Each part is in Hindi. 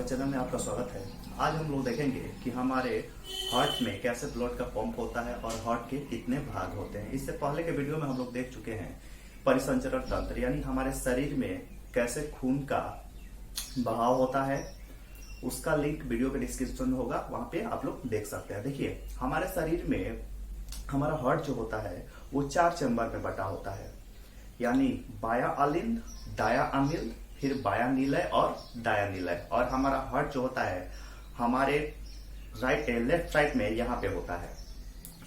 चैनल में आपका स्वागत है। आज हम लोग देखेंगे कि हमारे हार्ट में कैसे ब्लड का पंप होता है और हार्ट के कितने भाग होते हैं। इससे पहले के वीडियो में हम लोग देख चुके हैं परिसंचरण तंत्र, यानी हमारे शरीर में कैसे खून का बहाव होता है। उसका लिंक वीडियो के डिस्क्रिप्शन में होगा, वहां पे आप लोग देख सकते हैं। देखिए, हमारे शरीर में हमारा हार्ट जो होता है वो 4 चैम्बर में बटा होता है, यानी बाया अलिंद, दाया अमिल्द, फिर बाया नीलय और दाया नीलय। और हमारा हार्ट जो होता है हमारे लेफ्ट राइट में यहाँ पे होता है।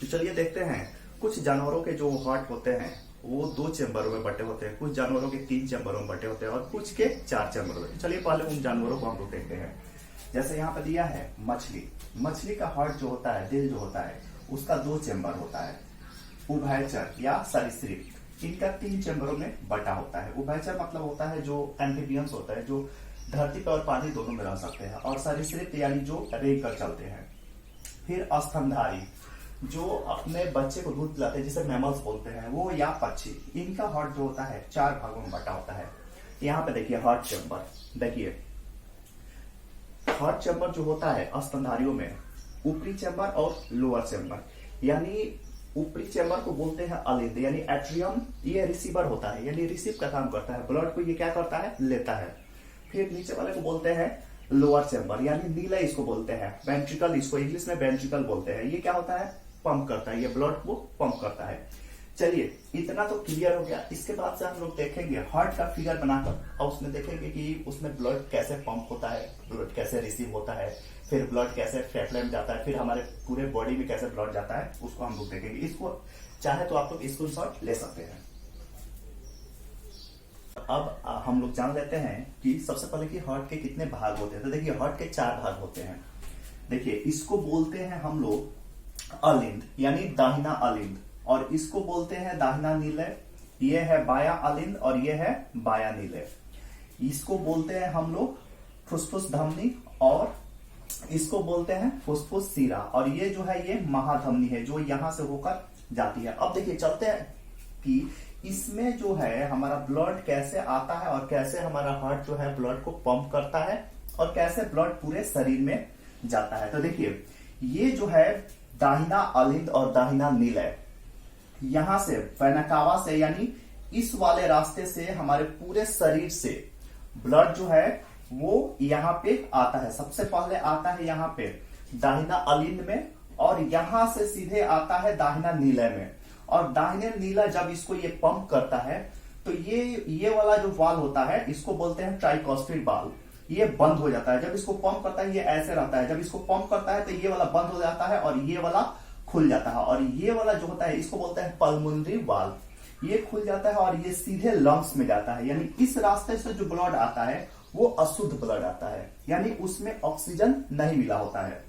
तो चलिए देखते हैं, कुछ जानवरों के जो हार्ट होते हैं वो 2 चैम्बरों में बटे होते हैं, कुछ जानवरों के 3 चैम्बरों में बटे होते हैं और कुछ के 4 चैम्बरों में। चलिए पहले उन जानवरों को हम लोग देखते हैं। जैसे यहाँ पे दिया है मछली का हार्ट जो होता है, दिल जो होता है, उसका 2 चैम्बर होता है। उभयचर या सरीसृप, इनका 3 चैम्बरों में बटा होता है। उभयचर मतलब होता है जो एम्फीबियंस होता है, जो धरती पर और पानी दोनों में रह सकते हैं, और सरीसृप यानी जो रेंग कर चलते हैं। फिर स्तनधारी, जो अपने बच्चे को दूध पिलाते हैं, जिसे मैमल्स बोलते हैं, वो या पक्षी, इनका हार्ट जो होता है 4 भागों में बटा होता है। यहाँ पे देखिए हार्ट चैम्बर, देखिए हार्ट चैम्बर जो होता है स्तनधारियों में ऊपरी चैम्बर और लोअर चैम्बर, यानी ऊपरी चैम्बर को बोलते हैं अलिंद यानी एट्रियम, ये रिसीवर होता है, यानी रिसीव का काम करता है, ब्लड को ये क्या करता है, लेता है। फिर नीचे वाले को बोलते हैं लोअर चैम्बर, यानी नीला इसको बोलते हैं, वेंट्रिकल, इसको इंग्लिश में वेंट्रिकल बोलते हैं। ये क्या होता है, पंप करता है, ये ब्लड को पंप करता है। चलिए इतना तो क्लियर हो गया। इसके बाद से हम लोग देखेंगे हार्ट का फिगर बनाकर, और उसमें देखेंगे कि उसमें ब्लड कैसे पंप होता है, ब्लड कैसे रिसीव होता है, फिर ब्लड कैसे फेफड़े में जाता है, फिर हमारे पूरे बॉडी में कैसे ब्लड जाता है, उसको हम लोग देखेंगे। इसको चाहे तो आप लोग स्क्रीनशॉट ले सकते हैं। अब हम लोग जान लेते हैं कि सबसे पहले कि हार्ट के कितने भाग होते हैं। तो देखिए हार्ट के 4 भाग होते हैं। देखिए इसको बोलते हैं हम लोग अलिंद, यानी दाहिना अलिंद, और इसको बोलते हैं दाहिना नीलय। ये है बाया अलिंद और ये है बाया नीलय। इसको बोलते हैं हम लोग फुसफुस धमनी, और इसको बोलते हैं फुसफुस सीरा, और ये जो है ये महाधमनी है जो यहां से होकर जाती है। अब देखिए चलते हैं कि इसमें जो है हमारा ब्लड कैसे आता है और कैसे हमारा हार्ट जो है ब्लड को पंप करता है और कैसे ब्लड पूरे शरीर में जाता है। तो देखिए ये जो है दाहिना अलिंद और दाहिना नीलय, यहां से वेनाकावा से, यानी इस वाले रास्ते से हमारे पूरे शरीर से ब्लड जो है वो यहां पे आता है। सबसे पहले आता है यहाँ पे दाहिना अलिंद में, और यहां से सीधे आता है दाहिना नीलय में। और दाहिने नीला जब इसको ये पंप करता है तो ये वाला जो वाल होता है इसको बोलते हैं ट्राइकॉस्टिड वाल, ये बंद हो जाता है। जब इसको पंप करता है ये ऐसे रहता है, जब इसको पंप करता है तो ये वाला बंद हो जाता है और ये वाला खुल जाता है। और ये वाला जो होता है इसको बोलते हैं पल्मोनरी वाल, ये खुल जाता है और ये सीधे लंग्स में जाता है। यानी इस रास्ते से जो ब्लड आता है वो अशुद्ध ब्लड आता है, यानी उसमें ऑक्सीजन नहीं मिला होता है।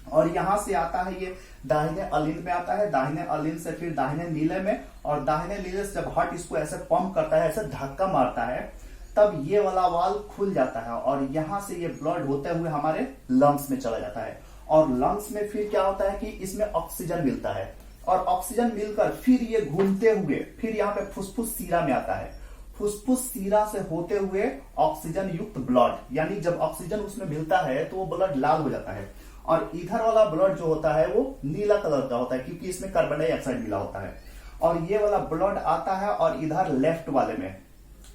और यहां से आता है ये दाहिने अलिंद में आता है, दाहिने अलिंद से फिर दाहिने नीले में, और दाहिने नीले से जब हार्ट इसको ऐसे पंप करता है, ऐसे धक्का मारता है, तब ये वाला वाल खुल जाता है और यहां से ये ब्लड होते हुए हमारे लंग्स में चला जाता है। और लंग्स में फिर क्या होता है कि इसमें ऑक्सीजन मिलता है, और ऑक्सीजन मिलकर फिर ये घूमते हुए फिर यहाँ पे फुसफुस सीरा में आता है। फुसफुस सीरा से होते हुए ऑक्सीजन युक्त ब्लड, यानी जब ऑक्सीजन उसमें मिलता है तो वो ब्लड लाल हो जाता है, और इधर वाला ब्लड जो होता है वो नीला कलर का होता है क्योंकि इसमें कार्बन डाइऑक्साइड मिला होता है। और ये वाला ब्लड आता है और इधर लेफ्ट वाले में,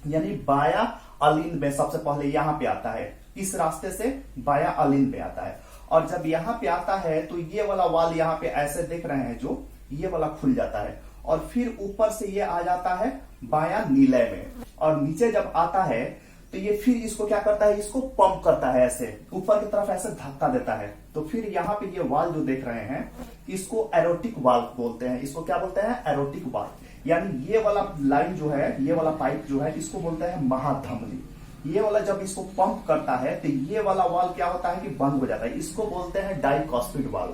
यानी बाया अलिंद में सबसे पहले यहाँ पे आता है, इस रास्ते से बाया अलिंद में आता है। और जब यहाँ पे आता है तो ये वाला वाल यहाँ पे ऐसे देख रहे हैं, जो ये वाला खुल जाता है, और फिर ऊपर से ये आ जाता है बाया नीलय में। और नीचे जब आता है तो ये फिर इसको क्या करता है, इसको पंप करता है, ऐसे ऊपर की तरफ ऐसे धक्का देता है। तो फिर यहाँ पे ये वाल जो देख रहे हैं इसको एरोटिक वाल बोलते हैं। इसको क्या बोलते हैं, एरोटिक वाल, यानी ये वाला लाइन जो है, ये वाला पाइप जो है, इसको बोलते हैं महाधमनी। ये वाला जब इसको पंप करता है तो ये वाला वाल क्या होता है कि बंद हो जाता है, इसको बोलते हैं डाइकॉस्पिड वाल।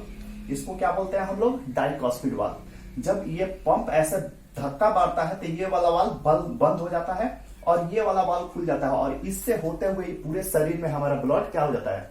इसको क्या बोलते हैं हम लोग, डाइकॉस्पिड वाल। जब ये पंप ऐसे धक्का मारता है तो ये वाला वाल बंद हो जाता है और ये वाला वाल खुल जाता है, और इससे होते हुए पूरे शरीर में हमारा ब्लड क्या हो जाता है,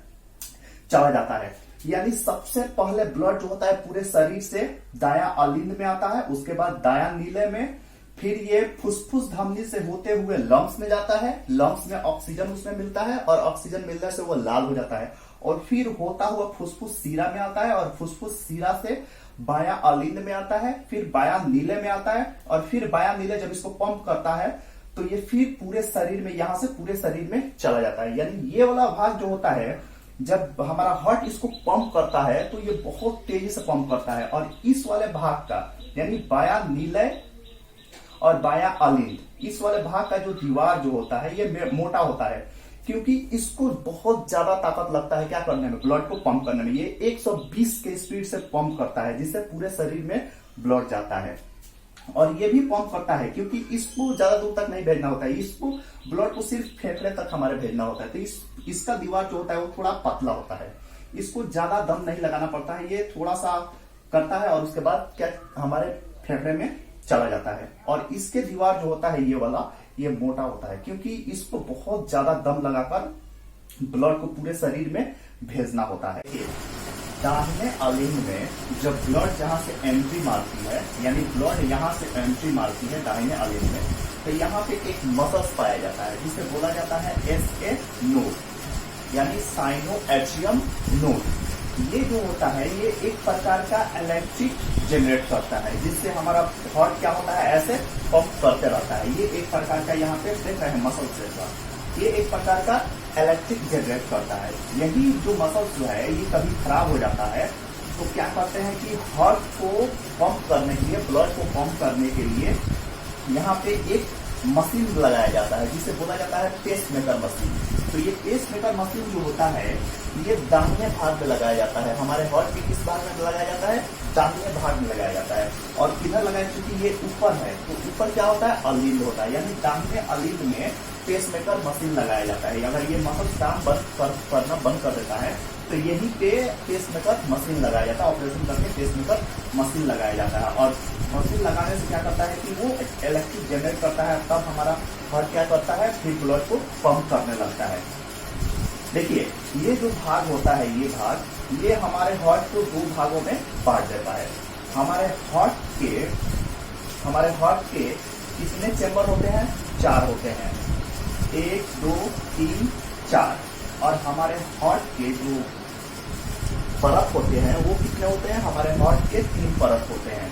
चला जाता है। यानी सबसे पहले ब्लड जो होता है पूरे शरीर से दाया अलिंद में आता है, उसके बाद दाया नीले में, फिर ये फुसफुस धमनी से होते हुए लंग्स में जाता है, लंग्स में ऑक्सीजन उसमें मिलता है और ऑक्सीजन मिलने से वो लाल हो जाता है और फिर होता हुआ फुसफुस सीरा में आता है और फुसफुस सीरा से बायां अलिंद में आता है, फिर बायां नीले में आता है और फिर बायां नीले जब इसको पंप करता है तो ये फिर पूरे शरीर में, यहां से पूरे शरीर में चला जाता है। यानी ये वाला भाग जो होता है, जब हमारा हार्ट इसको पंप करता है तो ये बहुत तेजी से पंप करता है और इस वाले भाग का यानी बायां नीले और बायां अलिंद, इस वाले भाग का जो दीवार जो होता है ये मोटा होता है क्योंकि इसको बहुत ज्यादा ताकत लगता है क्या करने में, ब्लड को पंप करने में। ये 120 के स्पीड से पंप करता है जिससे पूरे शरीर में ब्लड जाता है और ये भी पंप करता है क्योंकि इसको ज्यादा दूर तक नहीं भेजना होता है, इसको ब्लड को सिर्फ फेफड़े तक हमारे भेजना होता है। तो इसका दीवार जो होता है वो थोड़ा पतला होता है, इसको ज्यादा दम नहीं लगाना पड़ता है, ये थोड़ा सा करता है और उसके बाद क्या हमारे फेफड़े में चला जाता है। और इसके दीवार जो होता है ये वाला, ये मोटा होता है क्योंकि इसको बहुत ज्यादा दम लगाकर ब्लड को पूरे शरीर में भेजना होता है। दाहिने अलिंद में जब ब्लड जहां से एंट्री मारती है, यानी ब्लड यहां से एंट्री मारती है दाहिने अलिंद में, तो यहाँ पे एक मसल्स पाया जाता है जिसे बोला जाता है SA नोड यानी साइनो एट्रियम नोड। ये जो होता है ये एक प्रकार का इलेक्ट्रिक जनरेट करता है जिससे हमारा हार्ट क्या होता है, ऐसे पंप करते रहता है। ये एक प्रकार का, यहाँ पे देख रहे हैं मसल्स जैसा, ये एक प्रकार का इलेक्ट्रिक जनरेट करता है। यही जो मसल्स जो है ये कभी खराब हो जाता है तो क्या करते हैं कि हार्ट को पंप करने के लिए, ब्लड को पंप करने के लिए यहाँ पे एक मशीन लगाया जाता है जिसे बोला जाता है पेस मेकर मशीन। तो ये पेस मेकर मशीन जो होता है ये दाहिने भाग में लगाया जाता है। हमारे हार्ट के किस भाग में लगाया जाता है, दाहिने भाग में लगाया जाता है। और किधर लगाया, क्योंकि ये ऊपर है तो ऊपर क्या होता है, अलिंद होता है, यानी दाहिने अलिंद में पेस मेकर मशीन लगाया जाता है। अगर ये मसल काम करना बंद कर देता है तो यही पे पेस मेकर मशीन लगाया जाता है, ऑपरेशन करके पेस मेकर मशीन लगाया जाता है। और मशीन लगाने से क्या करता है कि वो इलेक्ट्रिक जनरेट करता है, तब हमारा हार्ट क्या करता है, फिर ब्लड को पंप करने लगता है। देखिए ये जो भाग होता है, ये भाग, ये हमारे हार्ट को दो भागों में बांट देता है। हमारे हार्ट के कितने चेंबर होते हैं, 4 होते हैं, 1 2 3 4। और हमारे हार्ट के जो परत होते हैं वो कितने होते हैं, हमारे हार्ट के 3 परत होते हैं।